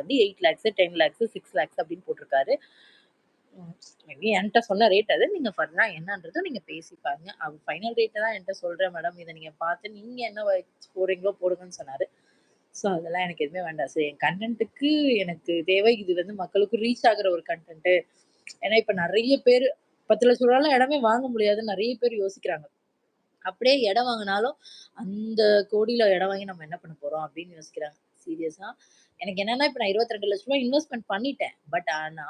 வந்து 8 lakhs, 10 lakhs, 6 lakhs அப்படின்னு போட்டிருக்காரு. மேபி என்கிட்ட சொன்ன ரேட் அது. நீங்க ஃபர்தரா என்னன்றதும் நீங்க பேசி பாருங்க. அவர் ஃபைனல் ரேட்ட தான் என்கிட்ட சொல்றேன் மேடம். இத நீங்க பார்த்து நீங்க என்ன போடுறீங்களோ போடுங்கன்னு சொன்னாரு. ஸோ அதெல்லாம் எனக்கு எதுவுமே வேண்டாம். சரி என் கன்டென்ட்டுக்கு எனக்கு தேவை இது வந்து மக்களுக்கு ரீச் ஆகுற ஒரு கன்டென்ட்டு. ஏன்னா இப்ப நெறைய பேரு ரூ. 10,00,000 இடமே வாங்க முடியாதுன்னு நெறைய பேர் யோசிக்கிறாங்க. அப்படியே இடம் வாங்குனாலும், அந்த கோடியில இடம் வாங்கி நம்ம என்ன பண்ண போறோம் அப்படின்னு யோசிக்கிறாங்க. சீரியஸா. எனக்கு என்னன்னா, இப்ப நான் ரூ. 22,00,000 இன்வெஸ்ட்மென்ட் பண்ணிட்டேன். பட் ஆனா,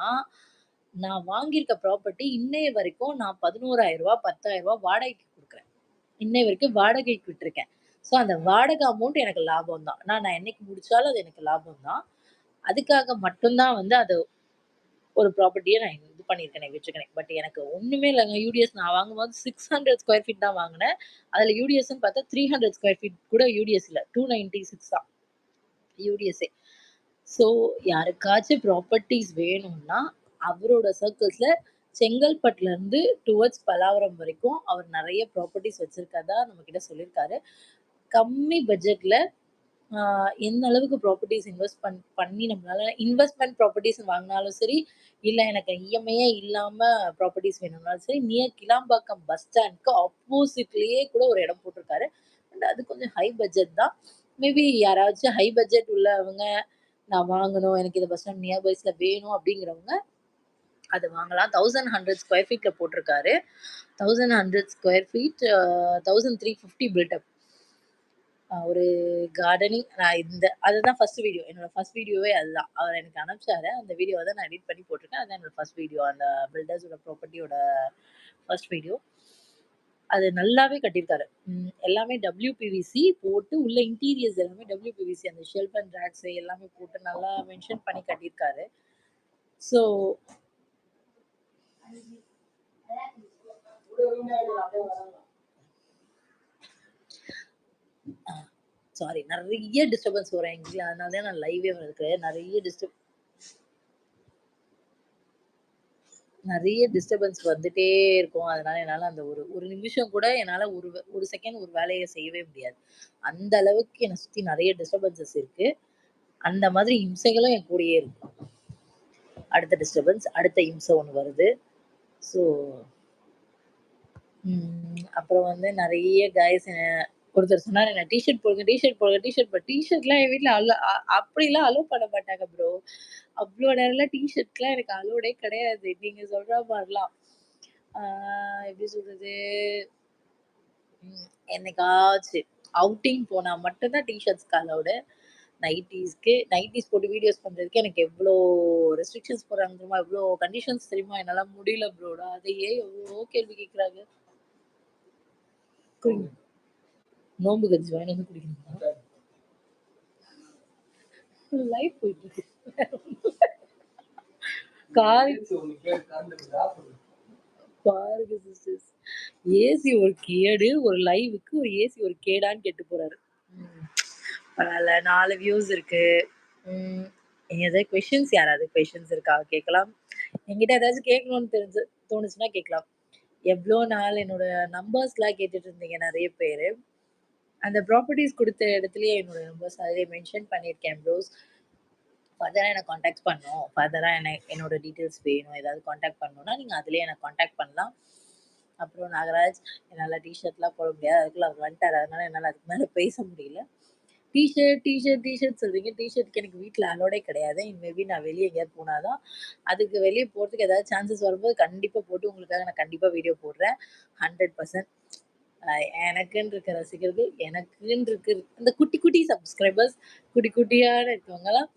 நான் வாங்கியிருக்க ப்ராப்பர்ட்டி இன்னைய வரைக்கும் நான் ரூ. 11,000 10,000 வாடகைக்கு குடுக்குறேன். இன்னை வரைக்கும் வாடகைக்கு விட்டுருக்கேன். ஸோ அந்த வாடகை அமௌண்ட் எனக்கு லாபம் தான். நான் என்னைக்கு முடிச்சாலும் அது எனக்கு லாபம் தான். அதுக்காக மட்டும் தான் வந்து அது ஒரு ப்ராப்பர்ட்டிய நான் இது பண்ணியிருக்கேனே, விட்டுருக்கேனே. பட் எனக்கு ஒண்ணுமே இல்லங்க. யூடிஎஸ் நான் வாங்கும்போது 600 ஸ்கொயர் ஃபீட் தான் வாங்குனேன். அதுல யூடிஎஸ்ன்னு பார்த்தா 300 ஸ்கொயர் ஃபீட் கூட யூடிஎஸ் இல்ல. 296 தான் யூடிஎஸ்ஸே. ஸோ யாருக்காச்சும் ப்ராப்பர்ட்டீஸ் வேணும்னா, அவரோட சர்க்கிள்ஸ்ல செங்கல்பட்டுலருந்து டுவர்ட்ஸ் பல்லாவரம் வரைக்கும் அவர் நெறைய ப்ராப்பர்ட்டீஸ் வச்சிருக்கிறதா நம்மகிட்ட சொல்லியிருக்காரு. கம்மி பட்ஜெட்ல ஆ எந்த அளவுக்கு ப்ராப்பர்ட்டீஸ் இன்வெஸ்ட் பண்ணி நம்மளால இன்வெஸ்ட்மென்ட் ப்ராப்பர்ட்டீஸ் வாங்குனாலும் சரி, இல்ல எனக்கு இஎம்ஐயே இல்லாம ப்ராப்பர்ட்டீஸ் வேணும்னாலும் சரி, நியர் கிளாம்பாக்கம் பஸ் ஸ்டாண்ட்க்கு ஆப்போசிட்லயே கூட ஒரு இடம் போட்டிருக்காரு. அண்ட் அது கொஞ்சம் ஹை பட்ஜெட் தான். மேபி யாராச்சும் ஹை பட்ஜெட் உள்ளவங்க, நான் வாங்கணும், எனக்கு இந்த பஸ் ஸ்டாண்ட் நியர்பைஸ்ல வேணும் அப்படிங்கிறவங்க, அது வாங்கலாம். 1100 ஸ்கொயர் ஃபீட்ல போட்டிருக்காரு. 1100 ஸ்கொயர் ஃபீட் 1350 பில்டப். ஒரு கார்டனிங் நான் அதுதான் ஃபர்ஸ்ட் வீடியோ. என்னோட ஃபர்ஸ்ட் வீடியோவே அதுதான். அவர் எனக்கு அனுப்பிச்சாரு. அந்த வீடியோவ தான் நான் எடிட் பண்ணி போட்டிருக்கேன். அதுதான் என்னோட ஃபர்ஸ்ட் வீடியோ. அந்த பில்டர்ஸோட ப்ராப்பர்ட்டியோட ஃபர்ஸ்ட் வீடியோ. அது நல்லாவே கட்டியிருக்காரு. எல்லாமே WPVC போட்டு உள்ள இன்டீரியர்ஸ் எல்லாமே WPVC அந்த ஷெல்ஃப் அண்ட் ரேக்ஸ் எல்லாமே போட்டு நல்லா மென்ஷன் பண்ணி கட்டியிருக்காரு. ஸோ சாரி நெறைய டிஸ்டர்பன்ஸ் வரும் எங்க வீட்ல. அதனால தான் நான் லைவே வந்திருக்கு. நெறைய டிஸ்டர்பன்ஸ் வந்துட்டே இருக்கும். அதனால என்னால அந்த ஒரு நிமிஷம் கூட என்னால ஒரு செகண்ட் ஒரு வேலைய செய்யவே முடியாது. அந்த அளவுக்கு என்ன சுத்தி நெறைய டிஸ்டர்பன்ஸஸ் இருக்கு. அந்த மாதிரி இம்சைகளும் என் கூடயே இருக்கு. அடுத்த டிஸ்டர்பன்ஸ், அடுத்த இம்சை ஒண்ணு வருது. ஸோ அப்புறம் வந்து நெறைய காய்ஸ் ஒருத்தர் சொன்னாரு என்ன டீ ஷர்ட் போடுங்க, டீ ஷர்ட் போடுங்க, டீ ஷர்ட் டீ ஷர்ட்லாம் என் வீட்ல அப்படிலாம் அலோவ் பண்ண மாட்டாங்க ப்ரோ. அவ்ளோ நேரம்லாம் டீ ஷர்ட்லாம் எனக்கு அலோடே கிடையாது. நீங்க சொல்ற மாரிலாம். ஆ எப்படி சொல்றது? என்னைக்காச்சு அவுட்டிங் போனா மட்டும் தான் டீ ஷர்ட்ஸ்க்கு அலவுடு. நைட்டீஸ் போட்டு வீடியோஸ் பண்றதுக்கு எனக்கு எவ்ளோ ரெஸ்ட்ரிக்ஷன்ஸ் போடுறாங்க தெரியுமா? எவ்ளோ கண்டிஷன்ஸ் தெரியுமா? என்னால முடியல ப்ரோடா. அதையே எவ்ளோ கேள்வி கேட்குறாங்க. குடிங்க. நோம்பு கஞ்சி வாங்கிட்டு வந்து குடிக்கணுமா? லைஃப் போயிட்டு இருக்கு. பாருங்க சிஸ்டர்ஸ். ஏசி ஒரு கேடு, ஒரு லைவுக்கு ஒரு ஏசி ஒரு கேடான்னு கேட்டு போறாரு. பரவால்ல 4 வியூஸ் இருக்கு. ம். ஏதாவது யாராவது கொஸ்டின்ஸ் இருக்கா? கேட்கலாம். என்கிட்ட ஏதாச்சும் கேட்கணும்னு தோணுச்சுன்னா கேட்கலாம். எவ்ளோ நாள் என்னோட நம்பர்ஸ்லாம் கேட்டுட்டு இருந்தீங்க நெறைய பேரு. அந்த ப்ராப்பர்ட்டீஸ் குடுத்த இடத்துலயே என்னோட நம்பர்ஸ் அதிலேயே மென்ஷன் பண்ணியிருக்கேன் ப்ரோஸ். ஃபர்தரா என்ன கான்டாக்ட் பண்ணணும். ஃபர்தரா என்னோட டீட்டெயில்ஸ் வேணும். ஏதாவது கான்டாக்ட் பண்ணணும்னா, நீங்க அதிலேயே என்ன கான்டாக்ட் பண்ணலாம். அப்புறம் நாகராஜ் என்னால டீ ஷர்ட்லாம் போட முடியாது. அதுக்குள்ள அவர் வந்துட்டாரு. அதனால என்னால அதுக்கு மேல பேச முடியல. டீ ஷர்ட் சொல்றீங்க. டீ ஷர்ட்க்கு எனக்கு வீட்ல அலோடே கிடையாது. மேபி நான் வெளிய எங்கேயாவது போனா தான். அதுக்கு வெளிய போறதுக்கு ஏதாவது சான்சஸ் வரும்போது கண்டிப்பா போட்டு உங்களுக்காக நான் கண்டிப்பா வீடியோ போடுறேன். 100% எனக்குன்னு இருக்க ரசிகர்கள், எனக்குன்னு இருக்கு இந்த குட்டி குட்டி சப்ஸ்கிரைபர்ஸ், குட்டி குட்டியான இருக்கவங்கலாம்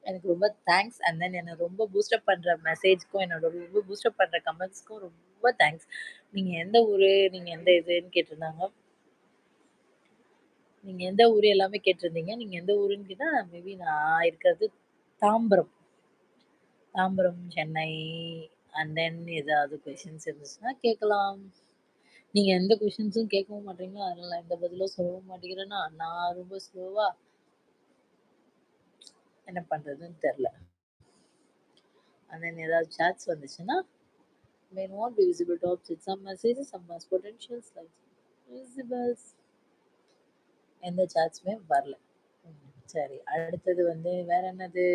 எனக்கு ரொம்ப தேங்க்ஸ். அண்ட் தென் என்ன ரொம்ப பூஸ்டப் பண்ற மெசேஜ்க்கும், என்னோட ரொம்ப பூஸ்டப் பண்ற கமெண்ட்ஸ்க்கும் ரொம்ப தேங்க்ஸ். நீங்க எந்த ஊரு? நீங்க எந்த இதுன்னு கேட்டிருந்தாங்க. நீங்க எந்த ஊரு எல்லாமே கேட்டிருந்தீங்க. நீங்க எந்த ஊருன்னு கேட்டா, மேபி நான் இருக்கிறது தாம்பரம். தாம்பரம், சென்னை அண்ட் தென் ஏதாவது கொஸ்டின்ஸ் இருந்துச்சுன்னா கேட்கலாம். நீங்க எந்த கொஸ்டின்ஸும் கேட்கவும் மாட்றீங்க. அதனால எந்த பதிலும் சொல்லவும் மாட்டேங்கிறேன்னா, நான் ரொம்ப ஸ்லோவா என்ன பண்றதுன்னு தெரியல. அண்ட் தென் ஏதாவது சாட்ஸ் வந்துச்சுன்னா, may not be visible to object. Some messages, some mass potentials like visibles. எந்த சாட்ஸுமே வரல. சரி. அடுத்தது வந்து வேற என்னது?